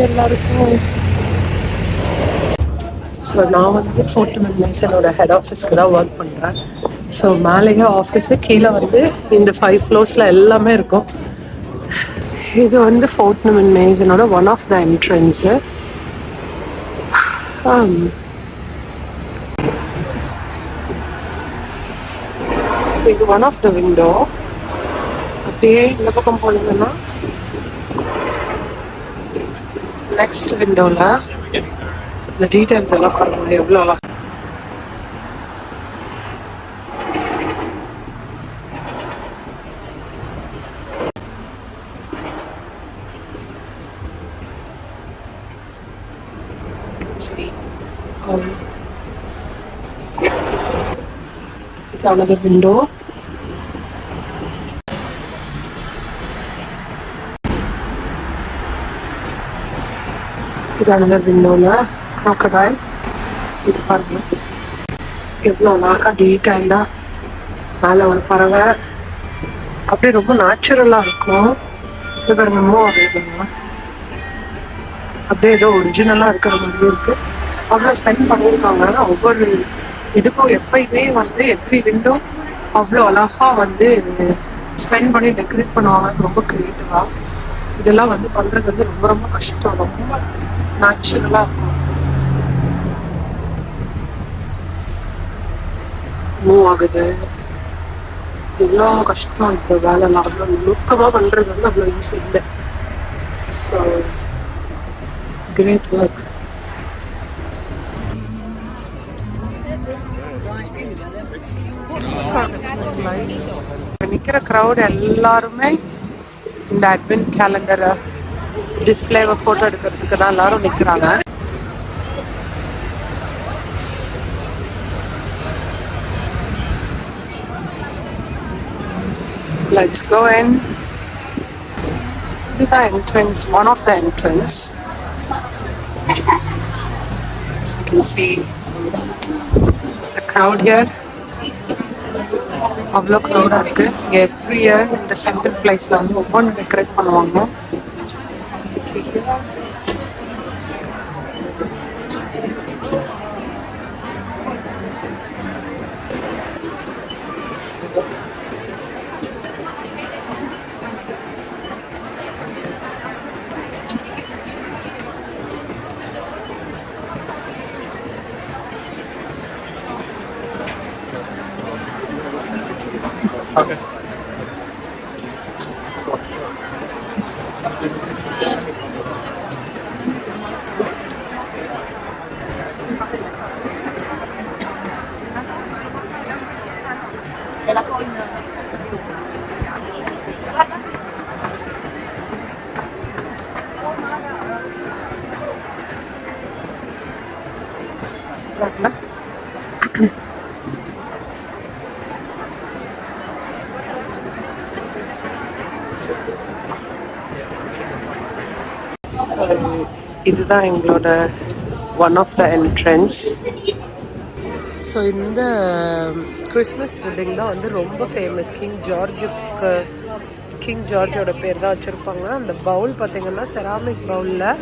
எல்லாருக்கும். ஸோ நான் வந்து ஃபோர்ட்மன் மேசனோட ஹெட் ஆஃபீஸ்க்கு தான் ஒர்க் பண்ணுறேன். ஸோ மேலேயே ஆஃபீஸு, கீழே வந்து இந்த 5 ஃப்ளோர்ஸில் எல்லாமே இருக்கும். இது வந்து ஃபோர்ட்மன் மேசனோட one of the entrance. So இது ஒன் ஆஃப் த விண்டோ. அப்படியே இந்த பக்கம் போனீங்கன்னா நெக்ஸ்ட் விண்டோவில் இந்த டீட்டெயில்ஸ் எல்லாம் பாருங்கள் எவ்வளோ. It's another window. It's another window la crocodile. இது பாருங்க எவ்வளோ அழகா டீட்டெயில்டா மேலே ஒரு பறவை அப்படியே ரொம்ப நேச்சுரலாக இருக்கும். இது பாருங்க மூவ் ஆகுதுங்க, அப்படியே ஏதோ ஒரிஜினலாக இருக்கிற மாதிரி இருக்கு. அவ்வளோ ஸ்பெண்ட் பண்ணியிருக்காங்க. ஒவ்வொரு இதுக்கும் எப்பயுமே வந்து எவ்ரி விண்டோ அவ்வளோ அழகா வந்து ஸ்பெண்ட் பண்ணி டெக்கரேட் பண்ணுவாங்க. ரொம்ப க்ரியேட்டிவாக இதெல்லாம் வந்து பண்ணுறது வந்து ரொம்ப ரொம்ப கஷ்டம். ரொம்ப நேச்சுரலாக இருக்கும். மூவ் ஆகுது, எவ்வளோ கஷ்டம் இந்த வேலைலாம். அவ்வளோ நுணுக்கமாக பண்ணுறது வந்து அவ்வளோ ஈஸி இல்லை. So great work. நிற்கிற க்ரௌட் எல்லாருமே இந்த அட்வென்ட் கேலண்டரை டிஸ்பிளேவை ஃபோட்டோ எடுக்கிறதுக்கு தான் எல்லாரும் நிற்கிறாங்க. Let's go in. This is the entrance, one of the entrance. As you can see, the crowd here. அவ்வளோ க்ரௌடாக இருக்குது. இங்கே எவ்ரி இயர் இந்த சென்ட்ரல் பிளேஸில் வந்து ஒவ்வொன்று டெக்கரேட் பண்ணுவாங்க. Okay. இதுதான் எங்களோட one of the entrance. So இந்த கிறிஸ்மஸ் புட்டிங் தான் வந்து ரொம்ப ஃபேமஸ். கிங் ஜார்ஜோட பேர் தான் வச்சுருப்பாங்க. அந்த பவுல் பார்த்திங்கன்னா செராமிக் பவுலில்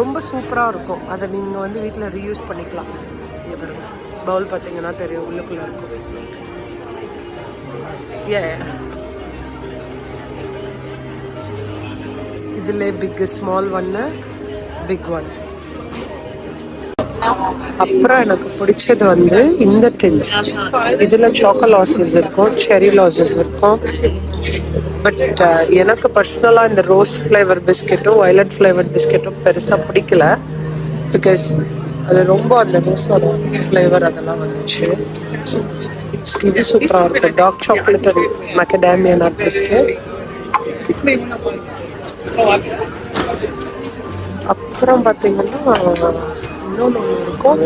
ரொம்ப சூப்பராக இருக்கும். அதை நீங்கள் வந்து வீட்டில் ரீயூஸ் பண்ணிக்கலாம். இங்கே பாருங்க, பவுல் பார்த்திங்கன்னா தெரியும், உள்ளுக்குள்ளே இருக்கும். இதில் பிக் ஸ்மால் ஒன்று, பிக் ஒன். அப்புறம் எனக்கு பிடிச்சது வந்து இந்த டின்ஸ். இதில் சாக்கோ லாசஸ் இருக்கும், செரி லாசஸ் இருக்கும். பட் எனக்கு பர்சனலாக இந்த ரோஸ் ஃப்ளேவர் பிஸ்கெட்டும் வயலட் ஃப்ளேவர் பிஸ்கெட்டும் பெருசாக பிடிக்கல. பிகாஸ் அது ரொம்ப அந்த ரோஸோட ஃப்ளேவர் அதெல்லாம் வந்துச்சு. இது சூப்பராக இருக்கும், dark chocolate and macadamia nut biscuit. அப்புறம் பார்த்தீங்கன்னா இன்னொன்று இருக்கும்,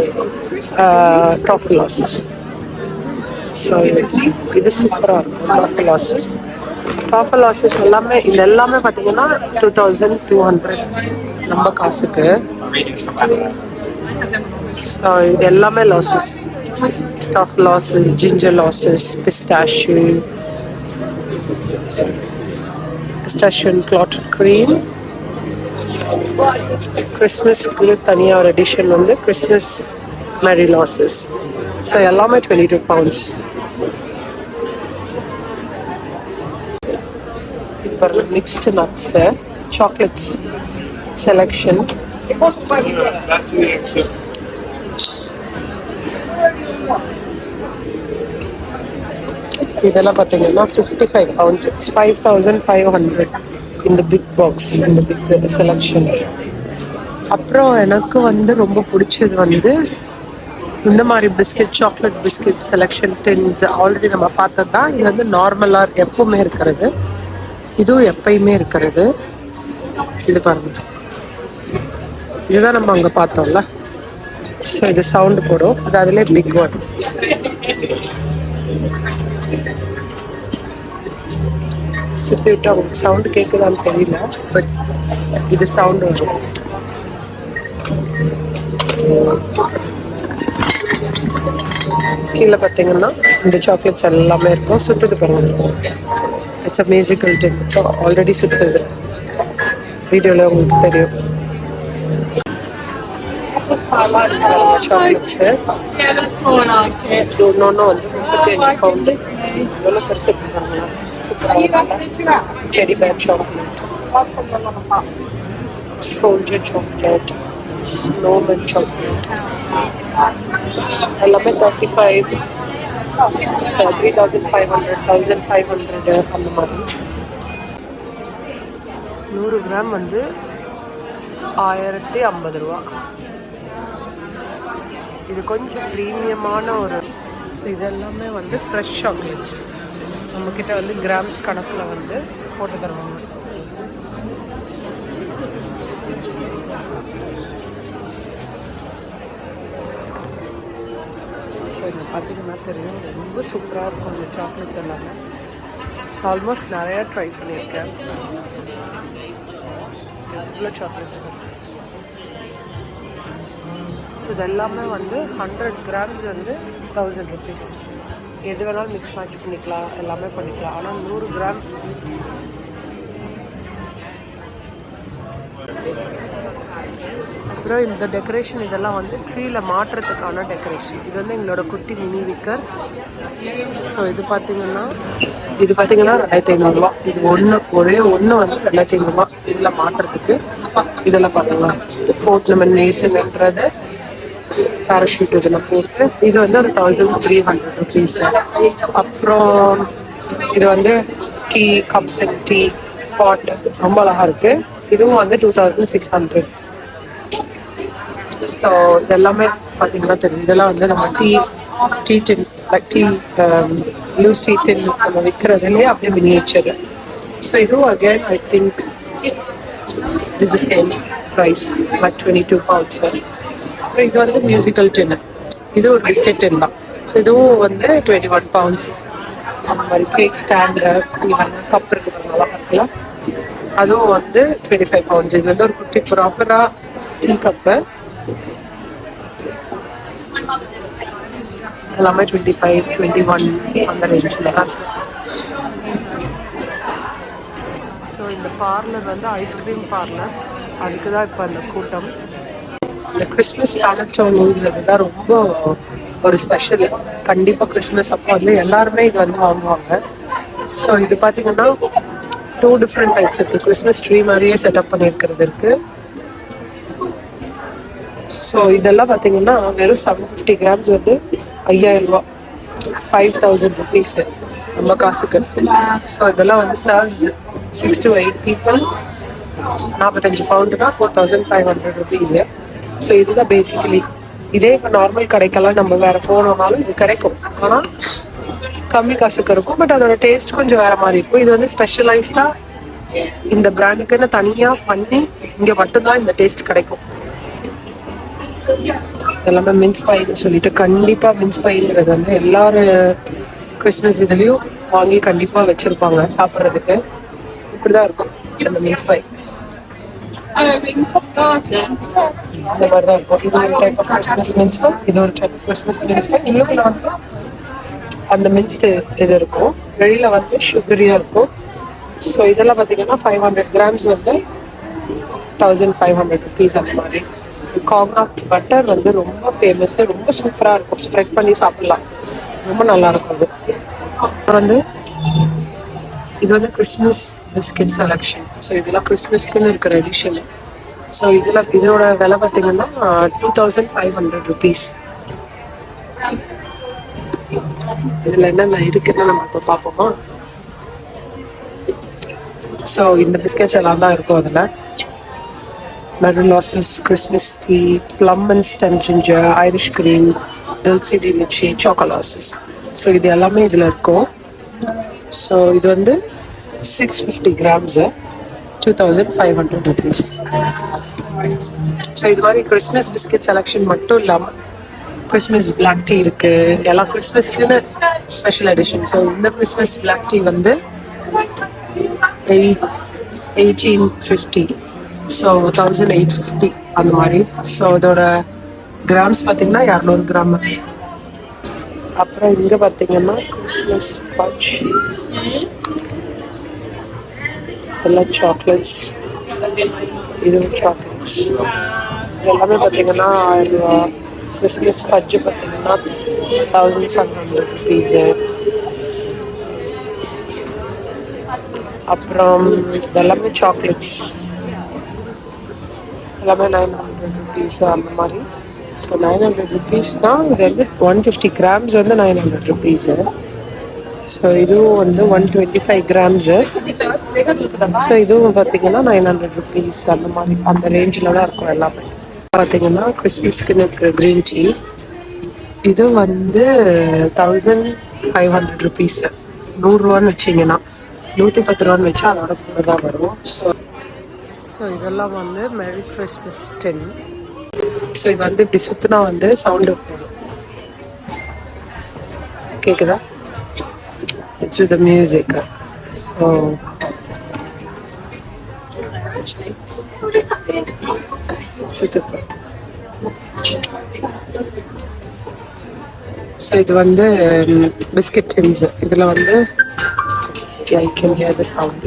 டாஃபி லாசஸ். ஸோ இது சூப்பராக இருக்கும், டாஃபி லாசஸ். டாஃபி லாசஸ் எல்லாமே இது எல்லாமே பார்த்தீங்கன்னா 2200 நம்ம காசுக்கு. ஸோ இது எல்லாமே losses, toffee losses, ginger losses, pistachio and clotted cream. கிறிஸ்மஸ்க்கு தனியாக ஒரு எடிஷன் வந்து கிறிஸ்மஸ் மேரி லாசஸ். ஸோ எல்லாமே 22 pounds. இப்போ மிக்ஸ்டு நட்ஸு, சாக்லேட்ஸ் செலெக்ஷன். இதெல்லாம் பார்த்தீங்கன்னா 55 pounds, 5,500 இந்த பிக் பாக்ஸ், இந்த பிக் செலெக்ஷன். அப்புறம் எனக்கு வந்து ரொம்ப பிடிச்சது வந்து இந்த மாதிரி biscuit, chocolate biscuit selection tins. Already நம்ம பார்த்தது தான். இது வந்து நார்மலாக எப்பவுமே இருக்கிறது, இதுவும் எப்பயுமே இருக்கிறது. இது பாருங்க, இதுதான் நம்ம அங்கே பார்த்தோம்ல. ஸோ இது சவுண்டு போடும், அது அதிலே பிக் ஒன். சுற்றி விட்டு அவங்களுக்கு சவுண்டு கேட்குதான்னு தெரியல, பட் இது சவுண்டு வரும். கீழே பார்த்தீங்கன்னா இந்த சாக்லேட்ஸ் எல்லாமே இருக்கும். சுற்றுது பாருங்க, it's a musical tin. Already சுற்றுது, வீடியோவில் உங்களுக்கு தெரியும். சாக்லேட்ஸு ஒன்று வந்து 35 பவுண்டு. எவ்வளோ பெருசு இருக்குறாங்களா. Teddy bear chocolate, soldier chocolate, snowman chocolate எல்லாமே 35, 3,500, 1,500 அந்த மாதிரி. 100 கிராம் வந்து 1050 ரூபா. இது கொஞ்சம் ப்ரீமியமான ஒரு. ஸோ இதெல்லாமே வந்து ஃப்ரெஷ் சாக்லேட்ஸ். நம்மக்கிட்ட வந்து கிராம்ஸ் கணக்கில் வந்து போட்டு தருவாங்க. ஸோ இங்கே பார்த்தீங்கன்னா தெரியும், ரொம்ப சூப்பராக இருக்கும் இந்த சாக்லேட்ஸ் எல்லாமே. ஆல்மோஸ்ட் நிறையா ட்ரை பண்ணியிருக்கேன். எவ்வளோ சாக்லேட்ஸ் இருக்கும். ஸோ இது எல்லாமே வந்து 100 கிராம்ஸ் வந்து 1000 rupees. எது வேணாலும் மிக்ஸ் மேட்ச் பண்ணிக்கலாம், எல்லாமே பண்ணிக்கலாம். ஆனால் 100 கிராம் அப்புறம் இந்த டெக்கரேஷன் இதெல்லாம் வந்து ட்ரீயில் மாட்டுறதுக்கான டெக்கரேஷன். இது வந்து எங்களோட குட்டி மினி விக்கர். ஸோ இது பார்த்தீங்கன்னா 2,500 ரூபா. இது ஒரே ஒன்று வந்து 2,500 ரூபா இதில் மாட்டுறதுக்கு. இதெல்லாம் பார்த்தீங்கன்னா ஃபோர்த் லெமன் மேசன்ன்றது பேராஷூட் இதெல்லாம் போட்டு இது வந்து ஒரு 1,300 rupees. அப்புறம் இது வந்து tea cups and tea pot ரொம்ப அழகாக இருக்குது. இதுவும் வந்து 2,600. ஸோ இதெல்லாமே பார்த்தீங்கன்னா தெரியும். இதெல்லாம் வந்து நம்ம tea tin, like tea loose tea tin நம்ம விற்கிறதுலேயே அப்படியே மினியேச்சர். ஸோ இதுவும் again I think this is same price, but 22 pounds. அப்புறம் இது வந்து மியூசிக்கல் டின்னு, இது ஒரு பிஸ்கெட் டின் தான். ஸோ இதுவும் வந்து 21 pounds. அந்த மாதிரி கேக் ஸ்டாண்டு, கப் இருக்குதுங்களா, அதுவும் வந்து 25 pounds. இது வந்து ஒரு குட்டி ப்ராப்பராக டீ கப்பு. எல்லாமே 25, 21 அந்த ரேஞ்சில் தான். ஸோ இந்த பார்லர் வந்து ஐஸ்கிரீம் பார்லர், அதுக்கு தான் இப்போ அந்த கூட்டம். இந்த கிறிஸ்மஸ் பேனட்டோனுங்கிறது தான் ரொம்ப ஒரு ஸ்பெஷல். கண்டிப்பாக கிறிஸ்மஸ் அப்போ வந்து எல்லாருமே இது வந்து வாங்குவாங்க. ஸோ இது பார்த்தீங்கன்னா 2 different டைப்ஸ் இருக்குது. கிறிஸ்மஸ் ட்ரீ மாதிரியே செட்டப் பண்ணியிருக்கிறது இருக்குது. ஸோ இதெல்லாம் பார்த்தீங்கன்னா வெறும் 750 கிராம்ஸ் வந்து 5,000 ரூபா, 5,000 rupees நம்ம காசுக்கு. ஸோ இதெல்லாம் வந்து serves 6 to 8 people, 45 பவுண்டுனா 4,500 rupees. So இதுதான் பேசிக்கலி. இதே இப்போ நார்மல் கடைக்கெல்லாம் நம்ம வேற போனோம்னாலும் இது கிடைக்கும், ஆனால் கம்மி காசுக்கு இருக்கும். பட் அதோட டேஸ்ட் கொஞ்சம் வேற மாதிரி இருக்கும். இது வந்து ஸ்பெஷலைஸ்டா இந்த பிராண்டுக்குன்னு தனியா பண்ணி இங்க மட்டும்தான் இந்த டேஸ்ட் கிடைக்கும். எல்லாமே மின்ஸ் பைன்னு சொல்லிட்டு, கண்டிப்பா மின்ஸ் பைங்கிறது வந்து எல்லாரும் கிறிஸ்மஸ் இதுலயும் வாங்கி கண்டிப்பா வச்சிருப்பாங்க சாப்பிட்றதுக்கு. இப்படிதான் இருக்கும் அந்த மின்ஸ் பை. இந்த மாதிரிதான் இருக்கும். இது ஒரு type of Christmas mince pie, இது ஒரு type of Christmas mince pie. இன்னும் வந்து அந்த மின்ஸ்டு இது இருக்கும், வெளியில வந்து சுகரியா இருக்கும். ஸோ இதெல்லாம் பார்த்தீங்கன்னா 500 கிராம்ஸ் வந்து 1500 ருபீஸ் அந்த மாதிரி. காக்னாட் பட்டர் வந்து ரொம்ப ஃபேமஸ், ரொம்ப சூப்பராக இருக்கும். ஸ்ப்ரெட் பண்ணி சாப்பிடலாம், ரொம்ப நல்லா இருக்கும் அது. அப்புறம் வந்து இது வந்து கிறிஸ்மஸ் பிஸ்கெட் செலெக்ஷன். ஸோ இதெல்லாம் கிறிஸ்மஸ்க்குன்னு இருக்கிற எடிஷன். ஸோ இதோட விலை பார்த்தீங்கன்னா 2500 ருபீஸ். இதில் என்னென்ன இருக்குன்னு நம்ம இப்போ பார்ப்போமா. ஸோ இந்த பிஸ்கெட்ஸ் எல்லாம் தான் இருக்கும் அதில். மெரிலாசஸ், Christmas tea, plum and stem ginger, Irish cream, dulce de leche, சாக்கோலாசஸ். ஸோ இது எல்லாமே இதில் இருக்கும். ஸோ இது வந்து 650 கிராம்ஸு, 2500 ருபீஸ். ஸோ இது மாதிரி கிறிஸ்மஸ் பிஸ்கெட் செலெக்ஷன் மட்டும் இல்லாமல் கிறிஸ்மஸ் பிளாக் டீ இருக்கு. எல்லாம் கிறிஸ்மஸ்க்குன்னு ஸ்பெஷல் எடிஷன். ஸோ இந்த கிறிஸ்மஸ் பிளாக் டீ வந்து 1850, ஸோ 1850 அந்த மாதிரி. ஸோ இதோட கிராம்ஸ் பார்த்தீங்கன்னா 200 கிராம். அப்புறம் இங்கே பார்த்தீங்கன்னா கிறிஸ்மஸ் பட்ச், இதெல்லாம் சாக்லேட்ஸ், இதுவும் சாக்லேட்ஸ். எல்லாமே பார்த்தீங்கன்னா 1000 ரூபா. கிறிஸ்மஸ் பட்ஜு பார்த்தீங்கன்னா 1700 ருபீஸு. அப்புறம் இதெல்லாமே சாக்லேட்ஸ், எல்லாமே 900 ருபீஸ் அந்த மாதிரி. ஸோ 900 ருபீஸ்னால் இது வந்து 150 கிராம்ஸ் வந்து 900 ருபீஸு. ஸோ இதுவும் வந்து 125 கிராம்ஸு. ஸோ இதுவும் பார்த்தீங்கன்னா 900 ருபீஸ் அந்த மாதிரி, அந்த ரேஞ்சில் தான் இருக்கும் எல்லாமே. பார்த்தீங்கன்னா கிறிஸ்மஸ்க்குன்னு இருக்கிற க்ரீன் டீ, இது வந்து 1500 ருபீஸு. 100 ரூபான்னு வச்சிங்கன்னா 110 ரூபான்னு வச்சா அதோட கூட தான் வரும். ஸோ இதெல்லாம் வந்து மேரி கிறிஸ்மஸ் 10. ஸோ இது வந்து இப்படி சுற்றினா வந்து சவுண்டு போடும், கேட்குதா? It's with music. ஸோ சுத்து. ஸோ இது வந்து பிஸ்கெட் டின்ஸ். இதில் வந்து I can hear the sound.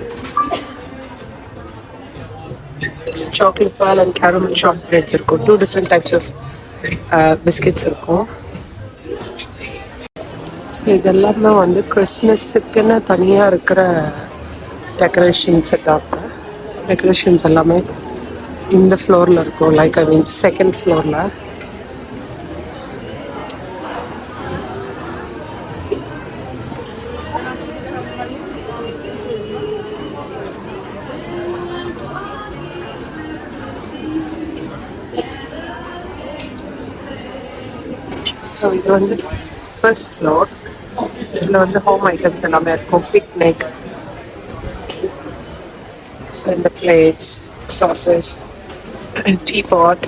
So chocolate pearl and caramel chocolates இருக்கும். 2 different types of biscuits இருக்கும். ஸோ இதெல்லாமே வந்து கிறிஸ்மஸுக்குன்னு தனியாக இருக்கிற டெக்கரேஷன்ஸ் செட்டாக. டெக்கரேஷன்ஸ் எல்லாமே இந்த ஃப்ளோரில் இருக்கும், லைக் ஐ மீன் செகண்ட் ஃப்ளோரில். ஸோ இது வந்து ஃபர்ஸ்ட் ஃப்ளோர். இதில் வந்து ஹோம் ஐட்டம்ஸ் எல்லாமே இருக்கும். பிக்னிக், ஸோ இந்த பிளேட்ஸ், சாசஸ், டீபாட்,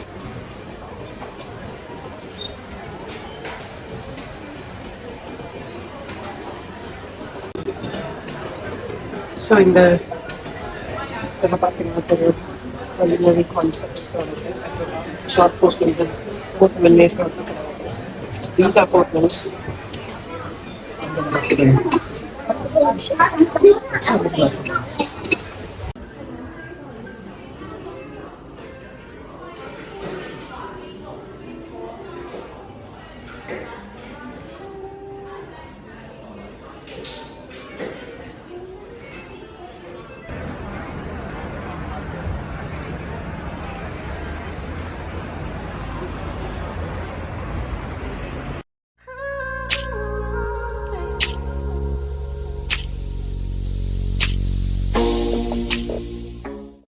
ஸோ இந்த இதெல்லாம் பார்த்தீங்கன்னா தெரியும், culinary concepts. Short food meals and food menus. So these are food menus.